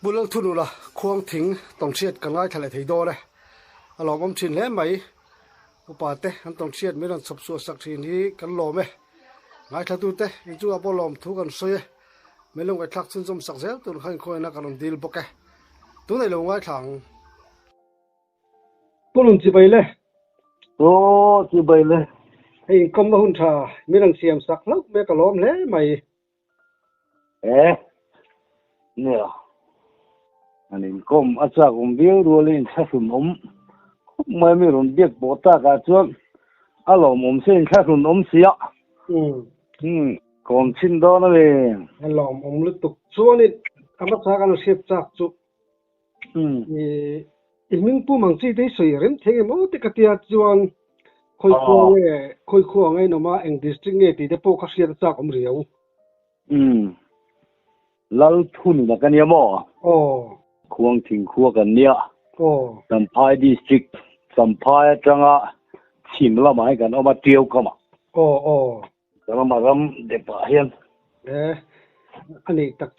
bulan thunu la khuang thing tong chiat kan ngai thale thei do le alom om chin le mai upa te an tong chiat mi ran sop su sak thin hi kan lo me ngai thatu te i chu apolom thu kan soye melong ga thak chun som sak zel tun khan khoi na kan dil boke tu nei lo ngai thang polun chi bai le chi bai le hei kom ma hun tha mi ran siam sak lo me ka lom le mai nè anh kom acha biêu rolin sa sum mai mi ron biek bota ka chuan alo mom sen kha ron sia kom chin do na le alom om lu tuk chuan it ama cha kan siap chak chu mình pu mang chi te soi rem thenge mo te katia chuan khoi khuang ai no ma eng district nge ti te po ka siat chak om riau lal thun la kan ya mo khuang thing khuwa kan nia Sampai district Sampai tanga chim la mai kan oma tiau kama sama maram de pa hian ani tak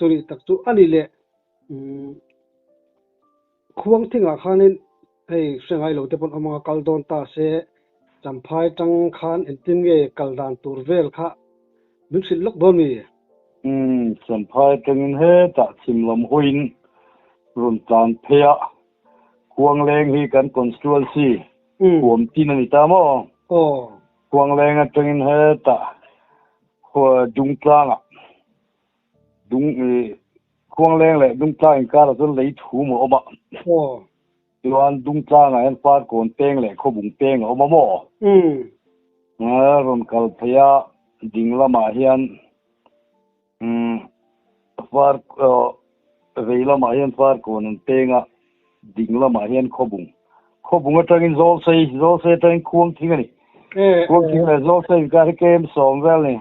chu ani le khuang thinga khanin hei sengai lo te pon ama kaldon ta se Sampai tang khan entin nge kaldan turvel kha mixin lok bon mi Sampai tangin he ta chim lam hoin run tan phea khuang leng hi kan constituency huam tin ani ta mo khuang leng atangin he ta kho dung tlang dung khuang leng le dung tlang ka la zon lei thu mo oma tuan dung tlang an par kon teng le kho bung teng oma mo ron kal phea ding lama hian par veila ma hian par kon tenga dingla ma hian khobung atangin zol sei tang khuang thing ani khuang thing le zol sei ka kem som vel ni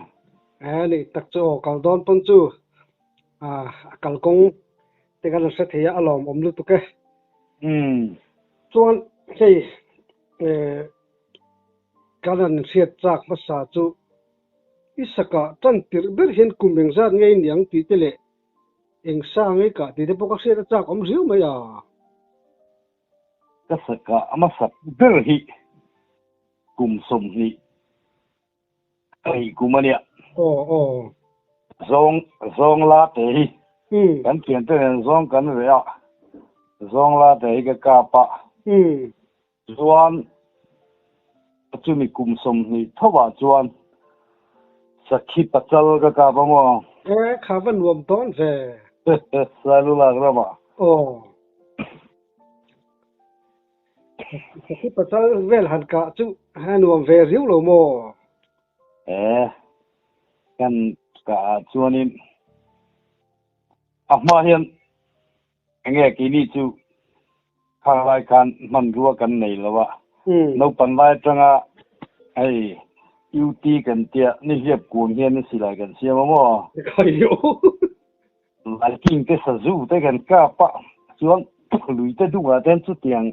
ni tak chu kaldon pon chu kalkong te kan sa theya alom om lu tu ke chuan hei kalan siat chak ma sa chu isaka tan tir ber hian kumeng zat ngei niang ti te le eng sa ngai ka ti te pokak siat chak om riu mai kasaka amasak ber hi kum som ni ai kumania zong la te hi kan kian te zong kan rea zong la te hi ka pa zuan chu mi kum som ni thowa chuan sakhi pachal ka ba mo khavan nuam ton ve salu la grama sakhi pachal vel han ka chu hanuam ve riu lo mo kan ka chuanin ahma hian nge kini chu khalai khan man ruwa kan nei lawa no pan vai tanga ai UT kan tia ni hiap kun hian ni silai kan siama mo kayo liking te sa zu te kan ka pa chuan lui te dunga ten chu tiang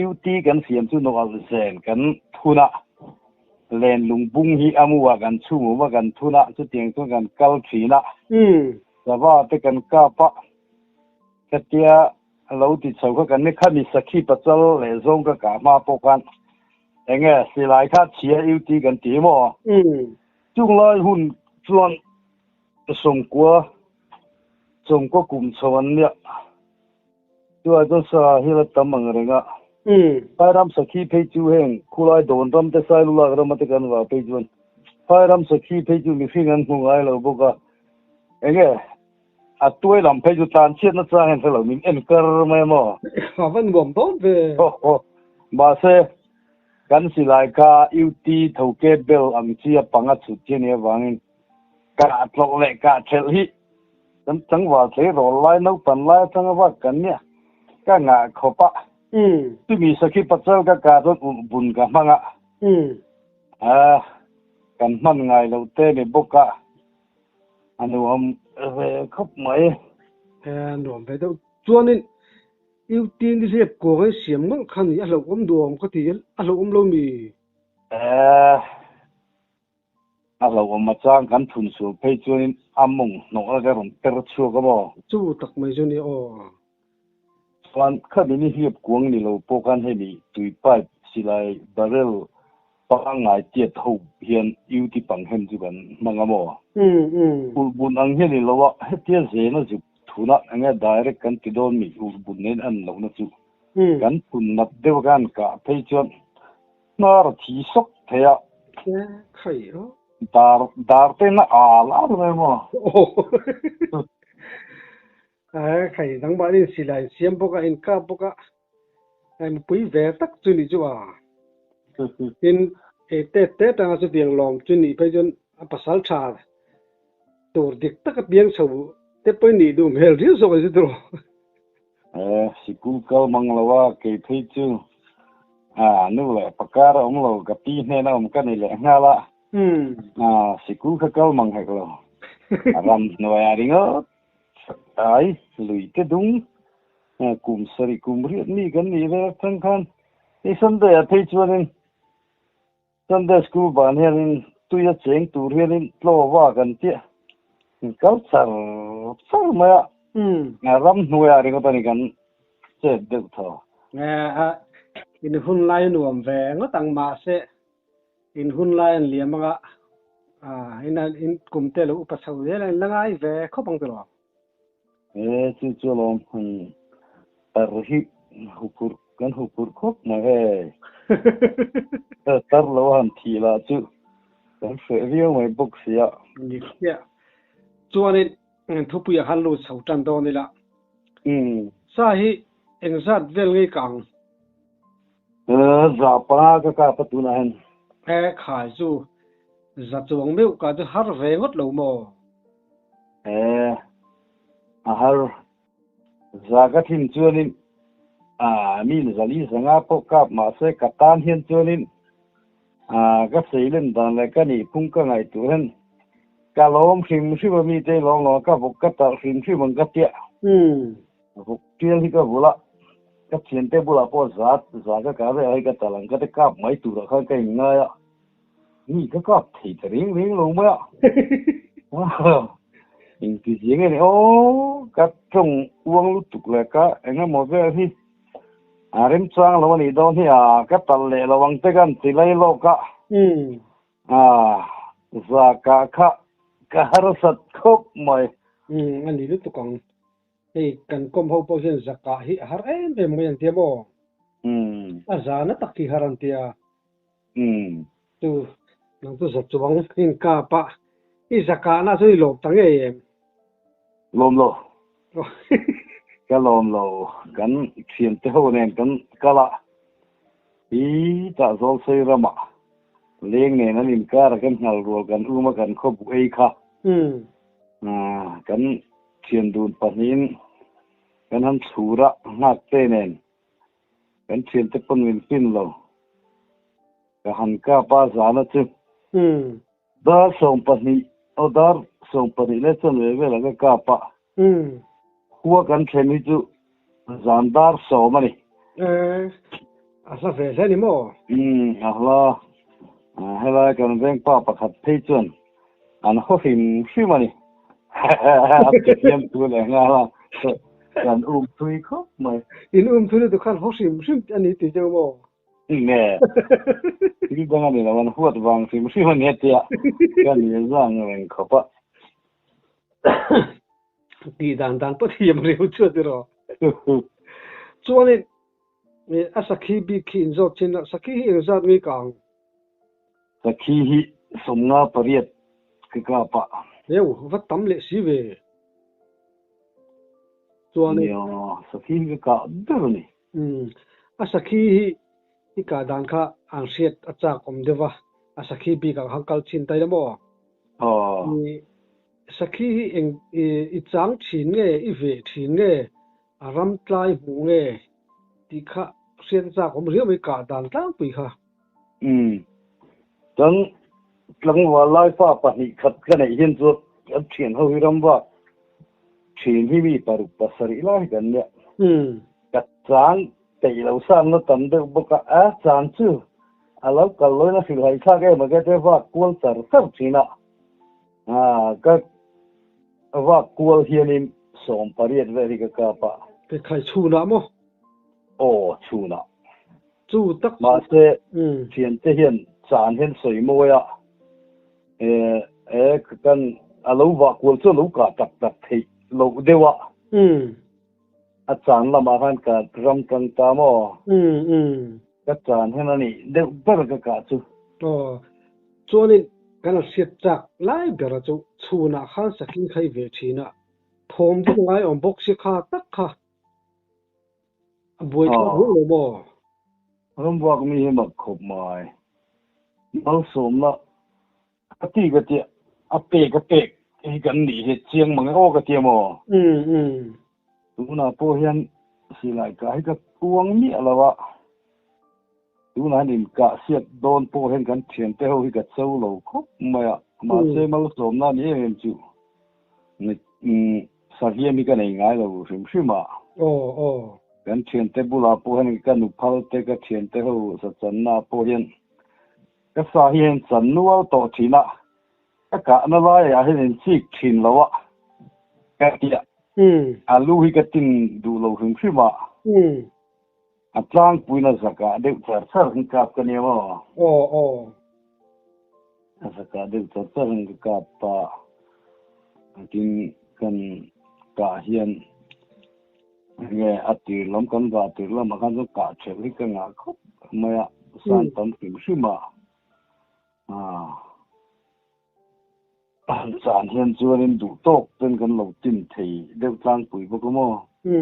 UT kan siam chu no al zen kan thuna len lungbung hi amuwa kan chu wa kan thuna chu tiang chu kan kal thina sawa te kan ka pa katia lo ti chau ka kan ni khani sakhi pachal le zong ka ma po kan enge silai kha chia UT kan ti mo chung lai hun chuan song ko kum chawan nia tua do sa hila tamang renga pairam sakhi phei chu heng khulai don ram te sai lu la ram te kan wa pe chuan pairam sakhi phei chu mi fingan hungai lo boka enge a tuai lam phei chu tan chiat na cha hen lo min en kar mai mo van gom don ve ba se kan silai ka UT thoke bel ang chia panga chu chen e wangin ka tlok le ka thel hi chang wa the ro lai no pan lai chang wa kan nia ka nga khopa tu mi sakhi pachal ka ron bun ka manga kan man ngai lo te ni boka anu am ve khop mai nuam ve do chuanin tin di sep ko ga siam ngol khan ya lo om duam ka ti a lo om lo mi alo mà trang kan thun su pe chuan among no ga ron ter chu ka bo chu tak mai chu ni o chuan kha ni hiệp kuang ni lo po kan he ni tui pipe silai barrel pa ngai tiet ho hian yu ti pang hem chu kan mangamo bun ang hian ni lo wa he tia ze na chu thuna anga direct kan ti don mi bun nen an lo na chu kan phun nap deu gan ka pe chuan nar thi sok thea khai o dar te na ala rồi mà khai dang ba ni silai siam boka in ka boka ai pui ve tak chu ni chu a in te ta chu biang lom chu ni pe jon pasal tha tur dik tak biang so te pe ni du mel ri so ga chu sikul kal manglawa ke thei chu nu le pakara lo ka pi ne na kan ni le ngala sikul ka kal mang hek lo ram no ya ringo ai lui ke dung kum sari kum ri ni kan ni le thang khan ni sunday a thei chuan sunday school ban hian tu ya cheng tur hian lo wa kan ti kal char ma ram no ya ringo tani kan che de tho in hun lai nuam ve ngotang ma se in hun lai an liamaga in kumte lo upasau ye langai ve khopang telo chu lom tar hi hupur khop ma he tar lo han thi la chu kan fe riu mai book sia ni ya chuan in thupu ya halu sau tan do ni la sa hi engzat vel ngai kang za pa ka patuna hen khai chu za chuang meu ka chu har ve ngot lo mo har za ka thim chuanin min zali zanga po kap ma se katan hian chuanin ka seilen dan le ka ni phung ka ngai tu hen ka lom hrim hrim mi te long lo ka buk ka ta hrim hrim ka tia buk tiel hi ka bula ka chien te bula po za ka ve ai ka talang ka te kap mai tu ra ka nga ya ni ka kap thei ring ring lo ma in ki jing ni o ka trong uang lu tuk le ka enga mo ve hi rem chang lo ni don hi ka tal le lo wang te kan ti lai lo ka za ka kha ka har sat khop mai anh đi lúc tụi con thì cần công hậu bao giờ giặc cả hi har em mới ăn tiệm ô giá nó tắc kỳ haran tia tu nang tu giặc chuang in ka pa i giặc cả na chơi lộc tăng em lom lo ka lom lo kan thien te ho nen kan kala i ta zol sei rama leng ne na lim ka ra kan hal ro kan uma kan khop ei kha kan thien dun panin kan han chura nak te nen kan thien te pon win pin lo ka han ka pa za na chu da som pani o dar som pani le chon ve la ka pa huwa kan themi chu zandar so mani asa ve se ni mo ahla hela kan veng pa pakhat thei chuan an ho him hri mani aptiam tu le nga la kan thui khop mai in thui tu khan hosim sim ani ti jo mo nè cái con này là con huột vàng thì mới hơn hết tiệt cái này rằng mình khó quá đi đàn đàn bất hiểm rêu chưa được rồi cho nên asaki bị kinh doanh trên asaki hiện ra người càng asaki hi sống nga pariat cái pa nếu vắt tấm lệ sĩ về cho nên asaki cái cả đâu này asaki hi cả đàn kha ang siết achak om dewa asaki bị càng hăng cao chín tay đó mo sakhi hi eng i chang thin nge i ve thin nge aram tlai mu nge ti kha sian cha kom ri mai ka dan tang pui kha chang lang wa lai fa pa ni khat ka nei hin chu am thien ho hiram wa thin hi mi paru pasari lai kan ne ka chang tei lo sam no tam de boka a chang chu alo cả lối nó sự hay khác cái mà cái thế và cuốn sở sắp chỉ nọ cái và cuốn hiện im sống parit về thì cái capa cái khai chu nọ mò ô chu nọ chu tắc mà sẽ ừ hiện thế hiện sản hiện水墨呀cái con alo và cuốn số lũ cả tập tập thì lũ đều ạ ừ sản là mà han cả ram trăng ta mò ừ ừ cái sản hiện là này đều bất cái cả chú ờ cho nên cái là siết chặt lại bây giờ chú chu nọ khăn sakin khai về chi nọ thom cái ngay ông bốc sĩ kha tắc kha buổi thâu hú rồi mò ram vạc mi mà khop mai nó sớm là cái tiệt cái bệ cái gần đi hết chiang mà cái cái tiệt mò ừ ừ tú na po hian si lại cái tuang mi là vạ tú na nim cả siết don po hian kan thian te ho hi ka chau lo khop mai mà se mal sớm na ni em chu ni sa hian mi ka nei ngai lo sim sim mà ờ kan thian te bula po hian ka nu phal te ka thian te ho sa chan na po hian ka sa hian chan nual to thina ka na la ya hian chi thin lo wa ka tia ừ alu hi ka tin du lo sim sim mà ừ tlang puina zaka deuh char char hin kap ka niama ờ zaka deuh char char hin kap pa tin kan ka hian nge atir lam kan va tir lam kan zo ka che hi ka nga khop maya san tam kim shima san hian chuanin du tok ten kan lo tin thei deuh tlang pui bo ko mo ừ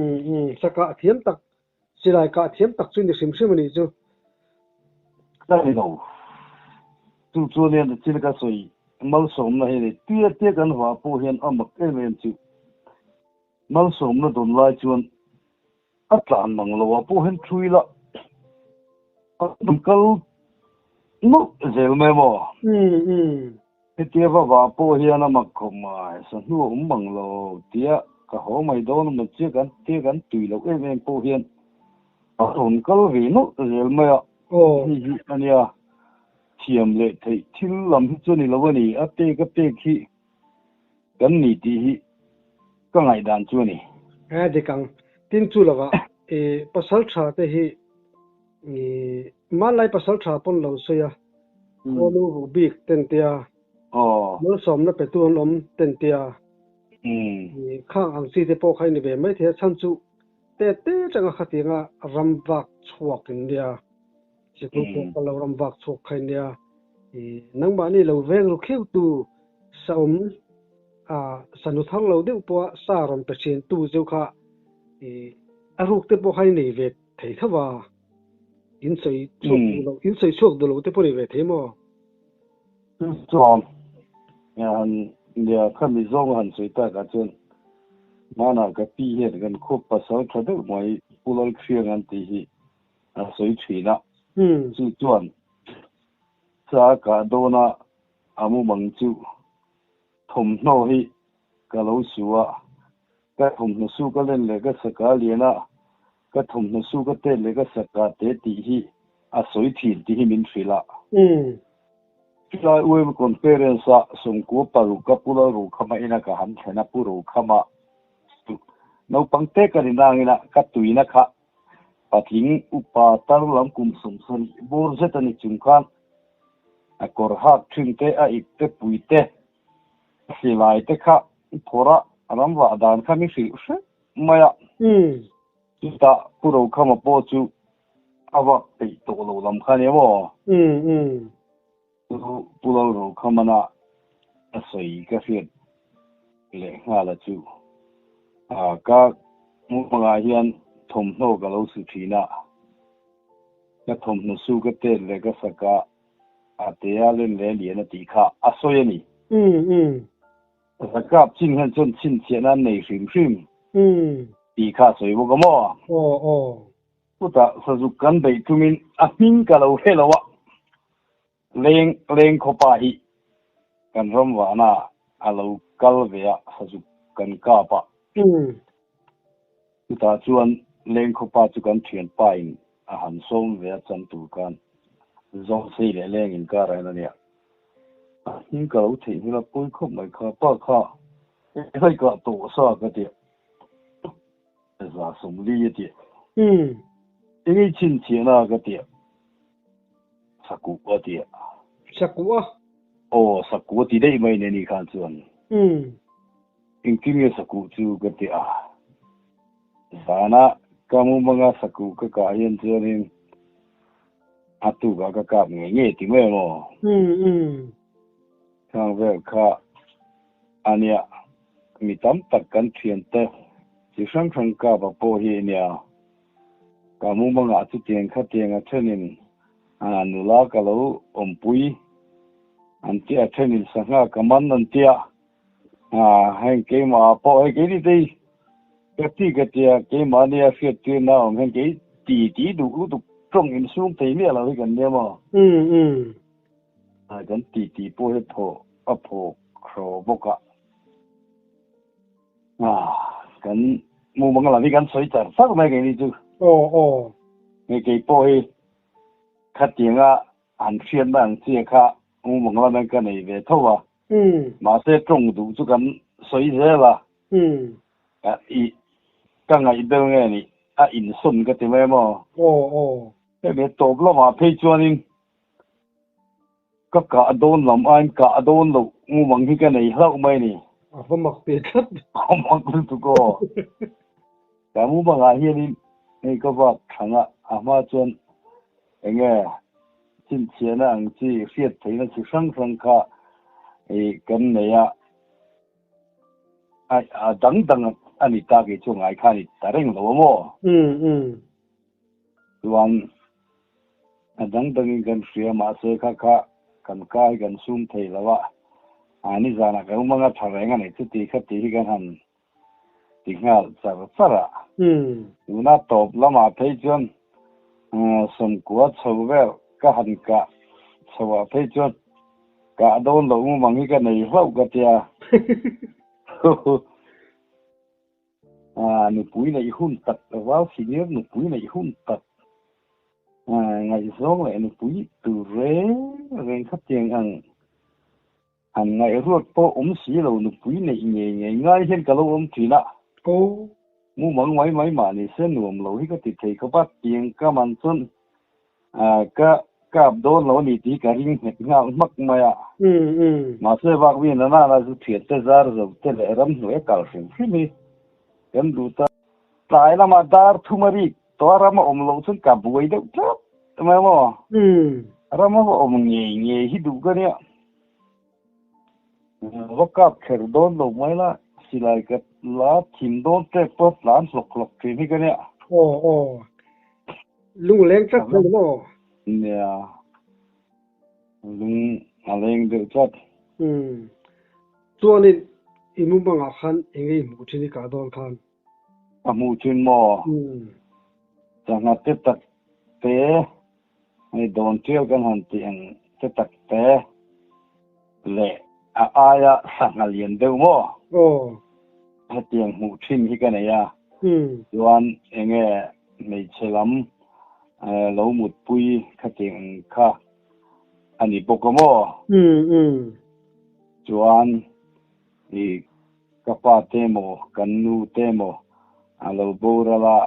saka thiam tak silai ka thiam tak chu ni sim sim ni chu dai lo tu chuanin chin ka soi mal som na he tia kan wa po hian amak em chu mal som na don lai chuan atlan mang lo wa po hian thui la dum kal no zel me mo ừ tia va po hian amak khoma sa nu mang lo tia ka ho mai don ma che kan tui lo em po hian dum kal vi no zel me ờ hi ania thiam le thei thil lam hi chu ni lo ni ate ka pe khi kan ni ti hi ka ngai dan chu ni à de kang tin chu lawa e pasal tha te hi e malai pasal tha pon lo so ya ko lu big ten tia no som na pe tu lom ten tia e khang ang si te po khai ni be mai the chan chu te changa khatinga rambak chuak in dia chỉ có một lâu làm vạc chụp khai nia thì nắng bạn đi lâu ven lâu khiêu tu sớm sản xuất thang lâu đều bỏ xa làm bạch chiến tu dâu khá thì ruột tiếp bỏ khai này về thấy thà và in sấy chuộc đồ lâu tiếp bỏ về thế mà chọn nhà khăn bị rong hẳn sấy ta cả chân mà na cái pi hiện gần khốp pasal thật đấy mọi pulal khiêng anh tí hi sấy thủy na chu chuan sa ka dona amu mangchu thom no hi ka lo suwa ka thom no su ka len le ka saka liana ka thom no su ka te le ka saka te ti hi soi thin ti hi min thrila lai uem conference a sungku paru ka pula ru khama ina ka han thena puru khama no pangte ka rinangina ka tuina kha pathing upa tarlam kum sumson bor zetani chungkhan akor hak thingte a itte puite silai te kha thora ramwa dan kha mi fi se maya ta puro khama po chu awa pe to lo lam khane mo pulo ro khamana asoi ka fiat le ngala chu ka mu nga hian thom no ga lo su thina ka thom no su ka te le ka saka atea len le lian ti kha asoi ni saka ching han chon chin chena nei sim sim ti kha soi bo ga mo puta sa zu kan bei tumin ahing ka lo helawa leng khopa hi kan rom wa na alo kal ve a sa zu kan ka pa ta chuan leng khopa chu kan thian pa in a han som ve chan tu kan dòng xây để lên in cả rồi nè nhưng cầu thì là bôi không mấy khó bao khó hơi có tổ sao cái gì là sống lý gì cái chính trị là cái gì sắc cụ cái gì sắc cụ à sắc cụ thì đây mấy này看准in kia sắc cụ chú cái gì sana kamu mga sắc cụ cái cái hiện cho nên atu cái cái nghe thì mấy mà thằng về cả anh ya mi tam tak kan thian te chi sang sang ka ba po hi nia ka mu ma nga chu tiang kha tiang a thenin nu la ka lo om pui an ti a thenin sa nga ka man nan tia hai ke ma po ai ke ni ti ka tia ke ma nia fiat ti na om hen ke ti du trong in sum te mi la kan nia ma kan ti po he po kro boka kan mu mga lami kan soi char sak mai ke ni chu nge ke po hi khat tinga an phian bang che kha mu mga lami kan nei ve thowa ma se trong du chu kan soi je la i ka ngai de nge ni a in sun ka te mai mo ke me to blo ma phe chuanin ka don lam an ka don lo mu mang hi ka nei hlau mai ni không mặc biệt thất không mặc tu ko cả mu ba nga hian ni ka ba thanga ama chon enge chin chiana ang chi fiat theina chi sang kha kan ne ya dang ani ta ge chung ai kha ni tareng lo mo tuan dang kan sia ma se kha kan kai kan sum thei lawa ani zana ka umanga tharenga nei chu ti kha ti gan han ti ngal sara una top lama phei chon som kwa chhovel ka han ka chhowa phei chon ka don lo mu mangi ka nei hlau ka tia ni pui nei hun tak wa senior ni pui nei hun tak ngai zong le ni pui tu re kha tieng ang ngày ruột po xí lâu nụ quý này nhẹ ngay trên cả lâu thủy nè mu mong mấy mà này sẽ nuông lâu cái thịt thầy có bắt tiền cả màn xuân cả đôi lâu này thì cả riêng hết ngao mắc mày mà sẽ vác viên là thiệt thế ra rồi thế lại rắm nuôi cả sinh khi mi em đủ ta tại là mà dar thu mari to ra mà lâu xuân cả buổi đâu chết mà ra mà nhẹ hít đủ cái này wakap kher don lo mai la silai ka la thim don te pot lan lok thi ni ka ne lung leng chắc thôi nó nè lung aleng de chat cho nên imu bang khan engi mu thini ka don khan amu chin mo changa te tak te ai don tel kan han tiang te tak te le aya sangalien deu mo hatiang mu thin hi kana ya yuan enge nei chelam lo mut pui khating kha ani bokomo yuan i kapa temo kanu temo alo borala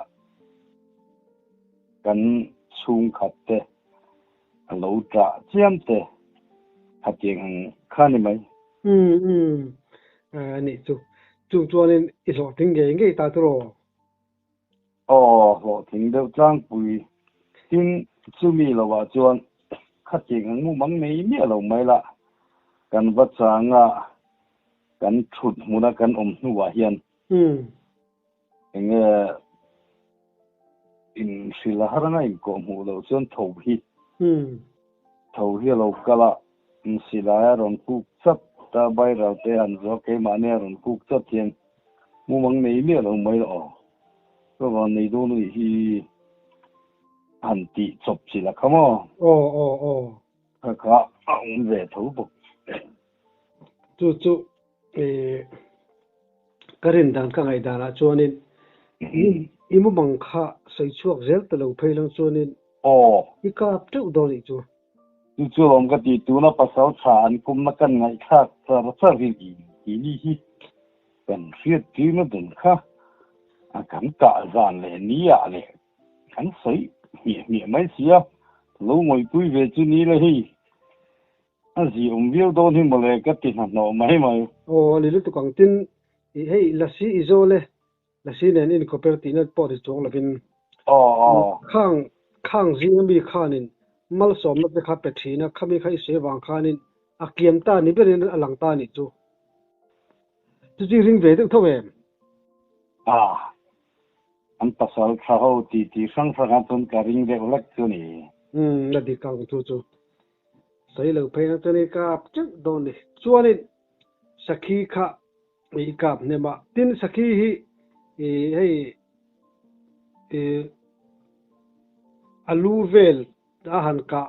kan chung khatte alo tra chiamte hatiang khani mai nè chú cho nên ít lo tiếng cái ta thôi lo tiếng đâu trang bùi tin chú mi là vợ chuan khát tiếng ngu mắng mấy mía lâu mấy lạ cần vật sáng cần chụt mua na cần nu hiền nghe in sila haranga in ko mu lo chuan thầu hi lo kala in sila ron ku sắp ta bay ra te han zo ke ma ne ron ku sắp thiên mu mắng mấy mía lâu mấy lạ cái con này đâu nuôi hi hành ti chụp chỉ là không có ông về thấu bục chú cái人đang cái ngày đó là cho nên imu bằng khá xây chuộc rất là lâu phê lắm cho nên cái cáp trước đó này chú chu chu lom ka ti tu na pasal tha an kum na kan ngai kha sa ri ki ni hi kan riat ti na dun kha a kan ka zan le ni ya le kan sei mi mai sia lo ngoi pui ve chu ni le hi a gì viu don hi mo le ka ti na no mai mai ô lý lúc tụ quảng tin hey là sĩ izole là sĩ này in copper tin nó bỏ đi chỗ là bên khang khang riêng bị khanin mal som nó bị khát bể thi nó khami khai sẽ vàng khanin à kiềm ta ni bên nó lang ta ni chú chú chỉ riêng về được thôi em an pasal tha ho ti sang sang an ka ring ve lak chu ni là đi căng chú chú sai lâu phải nó tên cái chắc đòn đi chú anh sakhi kha i kap ne ma tin sakhi hi hey alu vel da han ka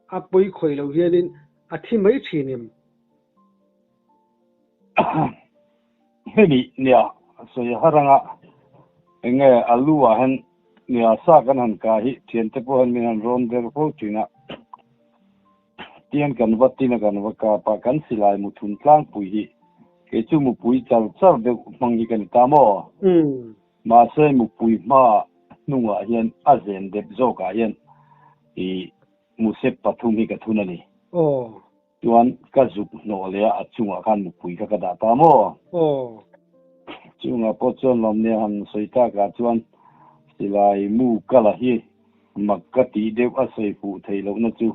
a poi khoi lo hianin a thi mai thinim hemi nia so ya haranga enge alu wa han nia sa kan han ka hi thian te po han min han ron der po tina tian kan vatina kan vaka pa kan silai mu thun tlang pui hi ke chu mu pui chal chal de mang hi kan ta mo ma se mu pui ma nunga hian a zen de zo ka hian i mu se pathum hi ka thunani chuan ka zuk no le a chunga khan mu pui ka da ta mo chunga po chon lom ne han soita ka chuan silai mu kala hi makati deu a sei pu thei lo na chu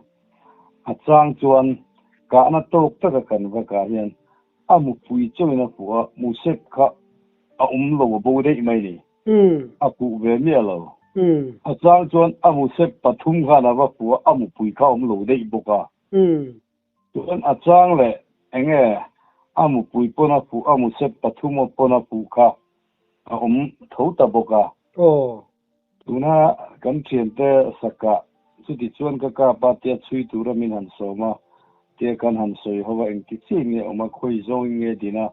a chang chuan ka na tok ta kan vaka hian a mu pui chawina pu mu se kha a lo bo de mai ni a pu ve mi lo a chang chuan a mu se pathum kha na va pu a mu pui kha lo de boka chuan a chang le enge a mu pui pona pu a mu se pathum pona pu kha a tho ta boka tuna kan thian te saka chu ti chuan ka pa tia chui tu ra min han so ma te kan han soi howa eng ti chi nge oma khoi zo nge dina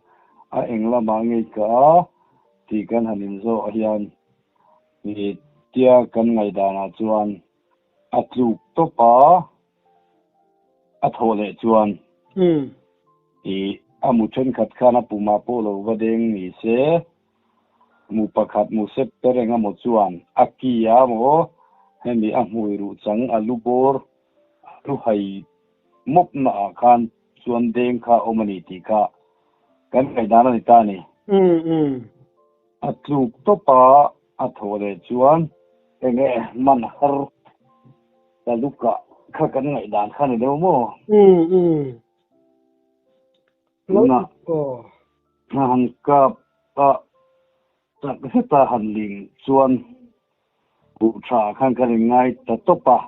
a engla ma nge ka ti kan hanin zo a hian ni tia kan ngai da na chuan a tlu to pa a thole chuan i a mu chen khat khana puma po lo wa deng ni se mu pakhat mu sep terenga mo chuan akia mo hemi a hmui ru chang alu bor lu hai mop na khan chuan deng kha omani ti kha kan kai dana ni ta ni a tluk to pa a thole chuan enge man har ta luka kha kan ngai dan kha ni lo mo na han ka pa ta ta han ling chuan bu tha khan kan ngai ta to pa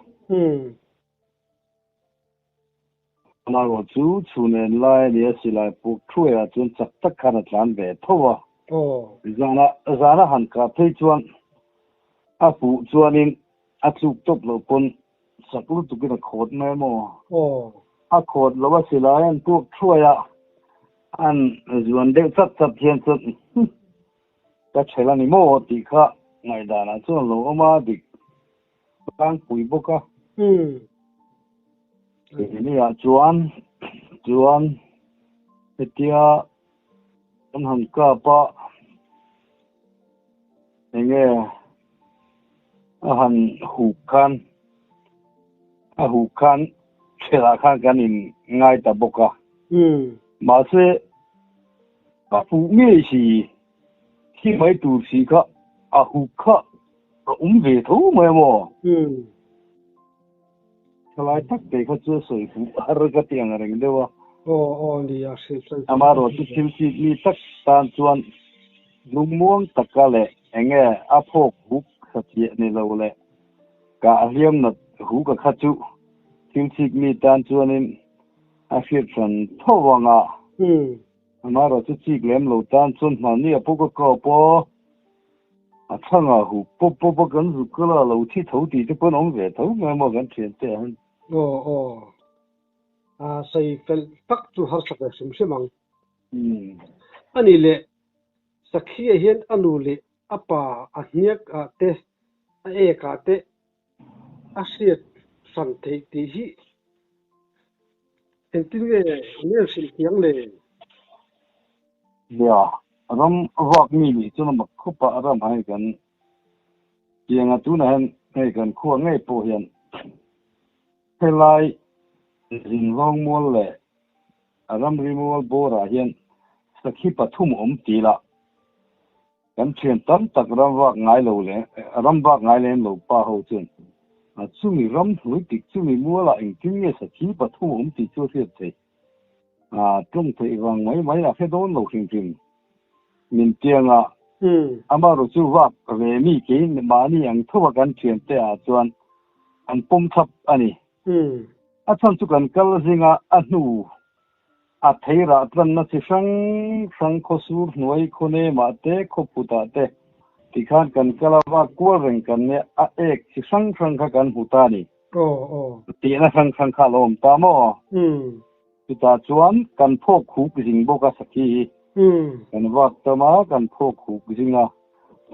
na ro chu chunen lai le silai pu thue a chun chak tak khan tlan ve thowa zana han ka thei chuan a pu chuanin a chuk top lo pon saklu tu kina khot mai mo a khot lo wa silai an pu thuaya an zuan de chat chat hian chu ta chela ni mo ti kha ngai da na chuan lo ma dik tang pui boka ni a chuan tia an han ka pa enge a han hu khan chela khan kan in ngai ta boka ma se a fu mi si khi mai tu si kha a hu kha a ve tho mai mo lai tak te kha chu soi fu har ka tiang reng dewa li ya se amaro chu tim si mi tak tan chuan lungmuang takale enge a phok buk sachi ni lo le ka hliam na hu ka kha chu tim si mi tan chuanin a fiat chan thowanga amaro chu chi glem lo tan chun ma ni a pu ko po a changa hu po kan zu kala lo thi tho ti te pon ong ve tho ma mo kan thian te han sai fel tak chu har sak sim simang ani le sakhi hian anu le apa a hiak a te a e ka te a siat san te ti hi en tin ge ne sil tiang le ya ram vak mi ni chu ma khu pa ram hai kan tiang tu na han hai kan khu ngai po hian helai ring long mol le ram rimol bora hian sakhi pathum ti la kan thian tam tak ram vak ngai lo le ram vak ngai len lo pa ho chun chu mi ram hui tik chu mi mua la in kin nge sakhi pathum ti chu thiet thei trung thei wang mai la phe don lo hring hring min tianga amaro chu vak ve mi ke ma ni ang thowa kan thian te chuan an pom thap ani chan chu kan kal zinga nu theira tran na chi sang khosur noi khone ma te khoputa te tikhan kan kalawa ko reng kan ne ek chi sang kha kan huta ni ti na sang kha lom ta mo ta chuan kan phok khu jing boka saki kan wak ta ma kan phok khu jinga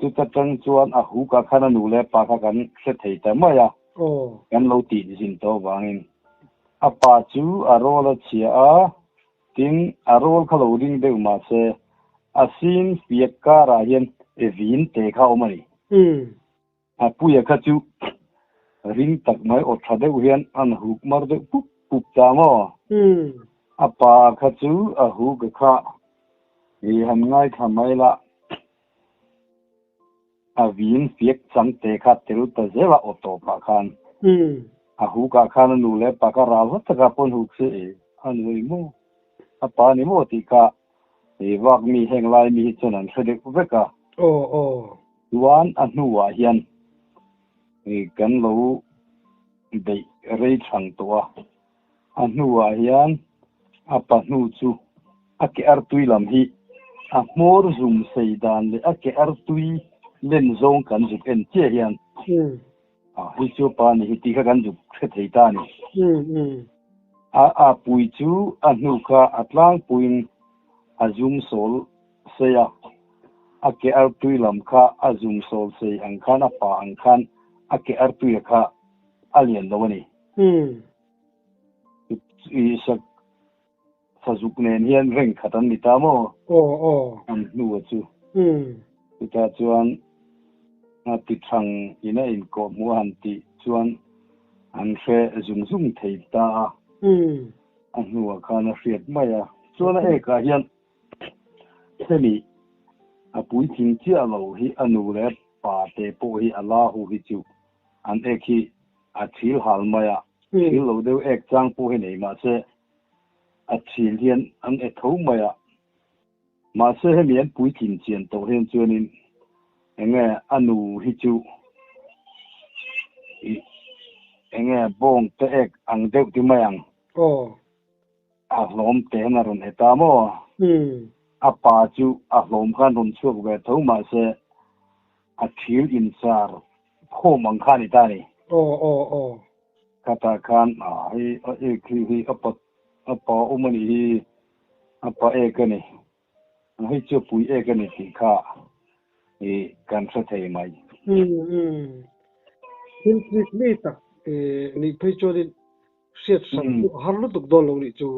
chu ta tang chuan a hu ka khana nu le pa kha kan se thei ta ma ya kan lo ti jin to wangin apa chu arola chia a ting arol khalo ding de ma se asin piaka ra hian evin te kha omani a puya kha chu ring tak mai o thade hian an huk mar de pup ta mo apa kha chu a hu ga kha e han ngai thamai la a vin piak chang te kha tel ta zela o to pa khan a hu ka khan nu le pa ka ra wa ta ka pon huk se an oi mo apa ni mo ti ka e wak mi heng lai mi chon an khade veka wan a nu wa hian e kan lo dei rei thang to a nu wa hian apa nu chu a ke ar tui lam hi a mor zum sei dan le a ke ar tui len zong kan juk en che hian hi chu pa ni hi ti kha kan juk khe thei ta ni a pui chu a nu kha atlang puin a zum sol se ya a ke ar tui lam kha a zum sol se ang khan a pa ang khan a ke ar tui kha a lian lo ni i sak fazuk nen hian reng khatan ni ta mo an nu chu ta chuan a ti thang ina in ko mu han ti chuan an fe zum thei ta an nu kha na riat mai a chuan e ka hian semi a pui thing chi a lo hi anu le pa te po hi ala hu hi chu an e khi a thil hal mai a thil lo deu ek chang po hi nei ma se a thil hian an e tho mai a ma se he mian pui thing chian to hian chuanin enge anu hi chu enge bong te ek ang deu ti mai ang a lom te na ron eta mo a pa chu a lom khan ron chuak ve tho ma se a thil in sar kho mang khan ni ta ni kata khan hi e khi apa umani hi apa e ka ni hi chu pui e ka ni ti kha e kan sa thei mai hin click me tak ni phei chorin siat sang har lu tuk don lo ni chu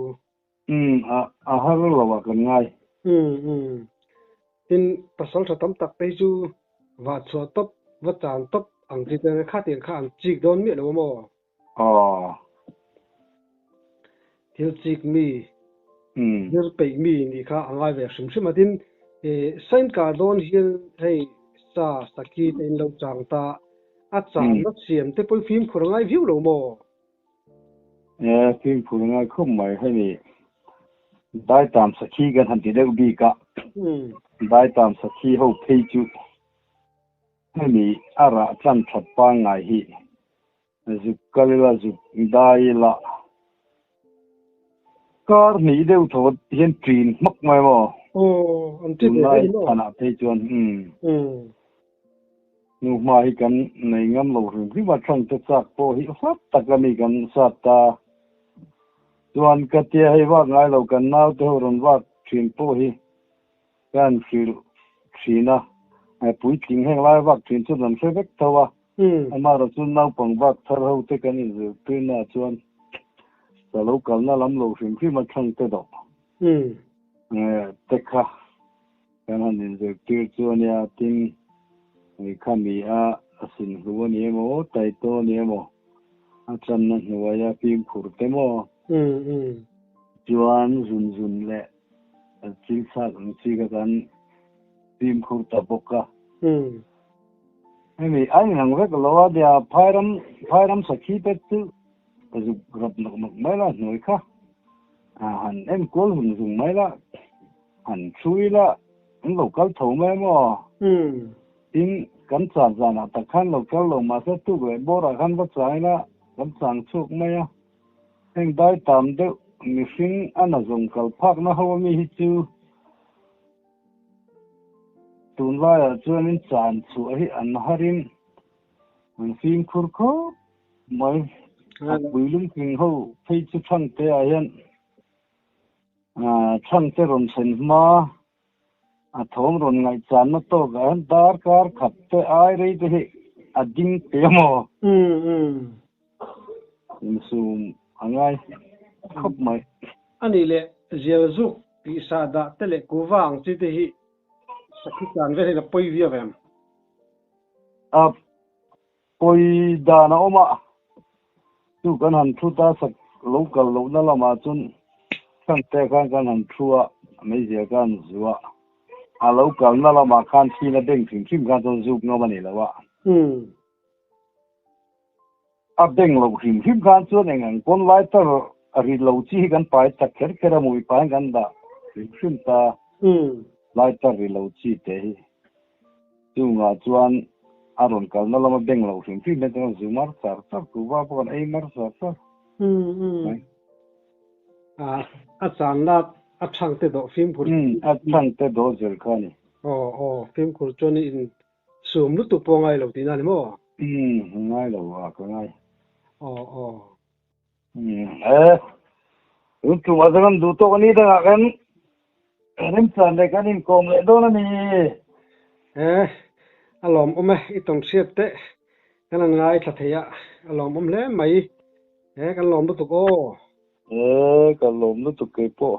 a har lo wa kan ngai in pasal tha tam tak pe chu wa chho top wa chan top ang ti te kha tiền kha ang chik don mi lo mo thil chik mi dir pe mi ni kha angai ve sim sim atin sign card don hian hei sa saki ten lo chang ta a chan na siam te poi phim khur ngai view lo mo phim khur ngai khum mai he ni dai tam saki gan han ti de bi ka dai tam saki ho phei chu he ni ara chan that pa ngai hi zu kalila zu dai la kar ni deu thot hian trin mak mai mo an ti de no ana phei chuan nu ma hi kan nei ngam lo rim ri ma thang te chak po hi hat takami kan sa ta chuan ka te hei wa ngai lo kan nau te ron wa thin po hi kan fil thina ai pui ting heng lai wa thin chu nan fe vek tawa ama ro chu nau pang wa thar ho te kan in zu tu na chuan sa lo kal na lam lo hrim hrim a thang te do te kha kan han in ze tir chu ania tin mi khami a asin hu ni mo tai to ni mo a chan na hnuai ya pim phur te mo chuan zun zun le chil sa ng chi ka kan pim phur ta boka ai anh hàng vết lo dia phairam sakhi te tu ju grab nok nok mai la noi kha han em kol hun zung mai la han chui la anh local thầu mai mo tin kan chan jana ta khan local lo ma sa tu ve bora khan ba chai la kan chang chuk mai a anh dai tam de mi sing ana zong kal phak na hawa mi hi chu tun la chuan in chan chu hi an harin mình phim khur khô mới bùi lung kinh hậu thấy chú thằng tê hiện thằng tê rồng sen ma thom rồng ngày chán nó to gan dar car khắp tê ai đấy thế đinh tê mò mình sum anh khóc mày anh đi lệ diều dục bị sa đã tê lệ cố vàng chứ thế hi sakhi chan về là poi vía vậy poi da na oma tu kan han thu ta sak local lo na lama chun kan te kan han thua mai je kan zuwa a local na lama kan thi na deng thim thim kan chon zuk no mani lawa a deng lo thim thim kan chon engang kon lai tar a ri lo chi kan pai tak kher kher mui pai kan da thim thim ta lai tar ri lo chi te hi tu nga chuan aron kal na lama beng lo thim thim na chon zu mar sar sar ku wa pon ei mar sar sar chan na thang te do phim phur thang te do zel khani phim phur chon in sum lu tu po ngai lo ti na ni mo ngai lo wa ko ngai tu ma zan du to ni da kan rim chan de kan in kom le do na ni alom ome itong siat te kan ngai tha theya alom om le mai kan lom bu tu ko kan lom lu tu ke po